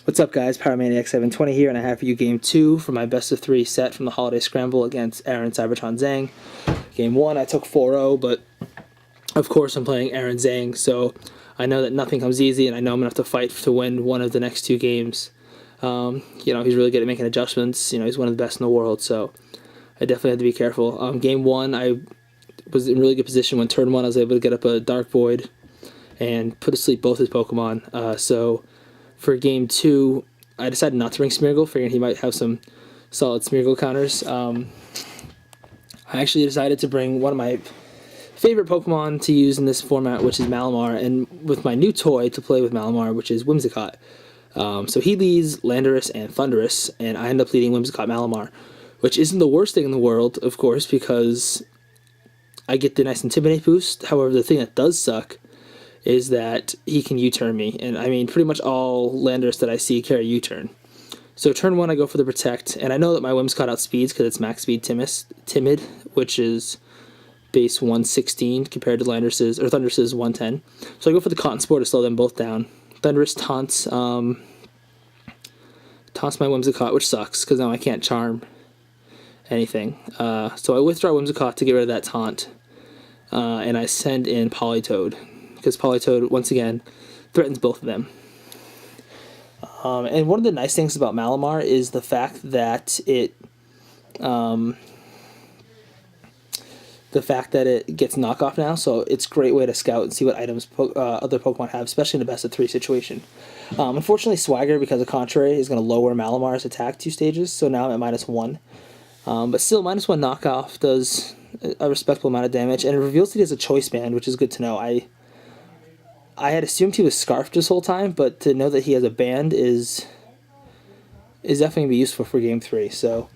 What's up, guys? Pyromaniac720 here, and I have for you Game 2 for my best of 3 set from the Holiday Scramble against Aaron Cybertron Zheng. Game 1, I took 4-0, but of course I'm playing Aaron Zheng, so I know that nothing comes easy, and I know I'm going to have to fight to win one of the next 2 games. He's really good at making adjustments. He's one of the best in the world, so I definitely had to be careful. Game 1, I was in really good position. When turn 1, I was able to get up a Dark Void and put to sleep both his Pokemon, so for Game 2, I decided not to bring Smeargle, figuring he might have some solid Smeargle counters. I actually decided to bring one of my favorite Pokemon to use in this format, which is Malamar, and with my new toy to play with Malamar, which is Whimsicott. So he leads Landorus and Thundurus, and I end up leading Whimsicott Malamar, which isn't the worst thing in the world, of course, because I get the nice Intimidate boost. However, the thing that does suck is that he can U-turn me, and I mean pretty much all Landorus that I see carry U-turn. So turn 1 I go for the Protect, and I know that my Whimsicott outspeeds because it's max speed Timid, which is base 116 compared to Thundurus's 110. So I go for the Cotton Spore to slow them both down. Thundurus taunts my Whimsicott, which sucks because now I can't charm anything. So I withdraw Whimsicott to get rid of that taunt, and I send in Politoed, because Politoed, once again, threatens both of them. And one of the nice things about Malamar is the fact that it gets knockoff now, so it's a great way to scout and see what items other Pokemon have, especially in a best of 3 situation. Unfortunately, Swagger, because of Contrary, is going to lower Malamar's attack 2 stages, so now I'm at -1. But still, -1 knockoff does a respectable amount of damage, and it reveals that he has a Choice Band, which is good to know. I had assumed he was Scarfed this whole time, but to know that he has a band is definitely going to be useful for Game 3. So,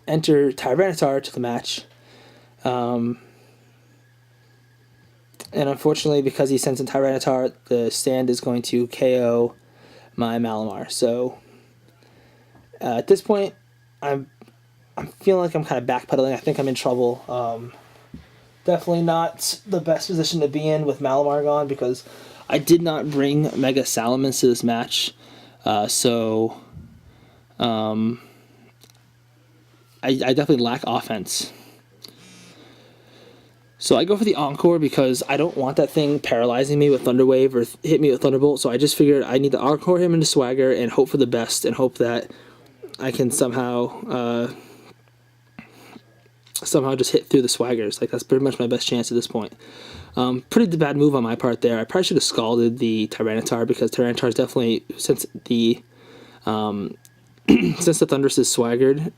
enter Tyranitar to the match. And unfortunately, because he sends in Tyranitar, the stand is going to KO my Malamar. So, at this point, I'm feeling like I'm kind of backpedaling. I think I'm in trouble. Definitely not the best position to be in with Malamar gone, because I did not bring Mega Salamence to this match. I definitely lack offense. So I go for the Encore because I don't want that thing paralyzing me with Thunder Wave or hit me with Thunderbolt, so I just figured I need to Encore him into Swagger and hope for the best and hope that I can somehow just hit through the Swaggers. Like, that's pretty much my best chance at this point. Pretty bad move on my part there. I probably should have scalded the Tyranitar, because Tyranitar is definitely, since the Thundurus is swaggered,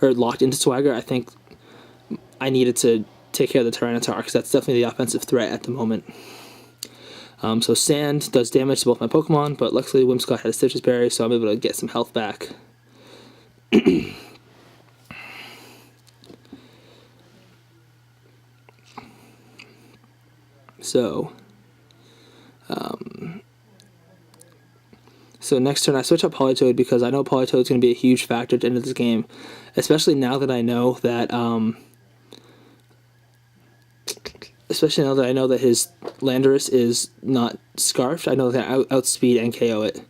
or locked into Swagger, I think I needed to take care of the Tyranitar, because that's definitely the offensive threat at the moment. So Sand does damage to both my Pokemon, but luckily Whimsicott had a Stitches Berry, so I'm able to get some health back. So next turn I switch up Politoed, because I know Politoed is going to be a huge factor at the end of this game, especially now that I know that his Landorus is not Scarfed. I know that I outspeed and KO it.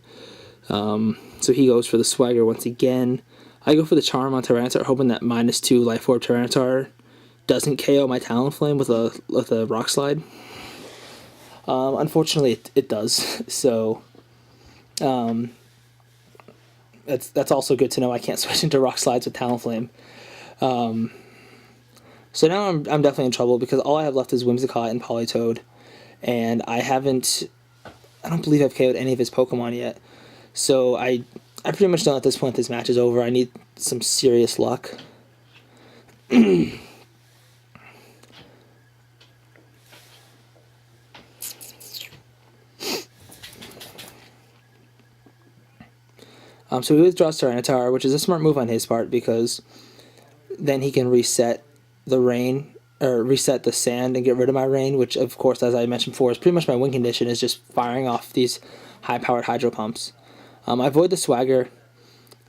So he goes for the Swagger once again. I go for the Charm on Tyranitar, hoping that -2 Life Orb Tyranitar doesn't KO my Talonflame with a Rock Slide. Unfortunately, it does. So that's also good to know. I can't switch into Rock Slides with Talonflame. So now I'm definitely in trouble, because all I have left is Whimsicott and Politoed, and I don't believe I've KO'd any of his Pokemon yet. So I pretty much know at this point this match is over. I need some serious luck. So he withdraws Tyranitar, which is a smart move on his part, because then he can reset the rain, or reset the sand and get rid of my rain, which, of course, as I mentioned before, is pretty much my win condition, is just firing off these high-powered Hydro Pumps. I avoid the Swagger,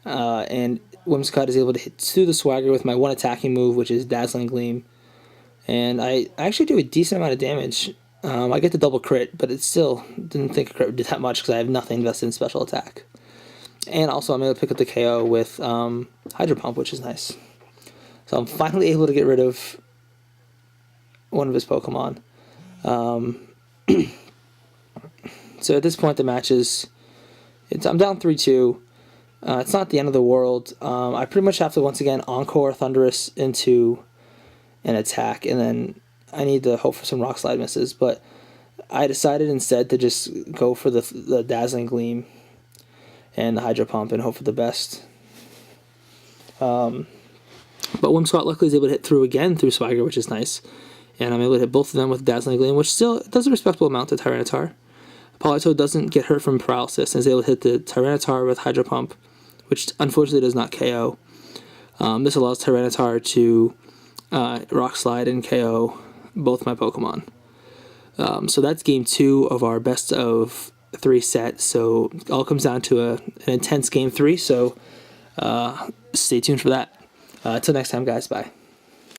and Whimsicott is able to hit through the Swagger with my one attacking move, which is Dazzling Gleam. And I actually do a decent amount of damage I get the double crit, but it still didn't think a crit would do that much because I have nothing invested in special attack. And also I'm able to pick up the KO with Hydro Pump, which is nice. So I'm finally able to get rid of one of his Pokemon. So at this point the match is... I'm down 3-2. It's not the end of the world. I pretty much have to once again Encore Thunderous into an attack, and then I need to hope for some Rock Slide misses, but I decided instead to just go for the Dazzling Gleam and the Hydro Pump and hope for the best. But Whimsicott luckily is able to hit through again through Swagger, which is nice, and I'm able to hit both of them with Dazzling Gleam, which still does a respectable amount to Tyranitar. Politoed doesn't get hurt from Paralysis and is able to hit the Tyranitar with Hydro Pump, which unfortunately does not KO. This allows Tyranitar to Rock Slide and KO both my Pokemon. So that's game 2 of our best of 3 set. So it all comes down to an intense game 3. So stay tuned for that. Until next time, guys. Bye.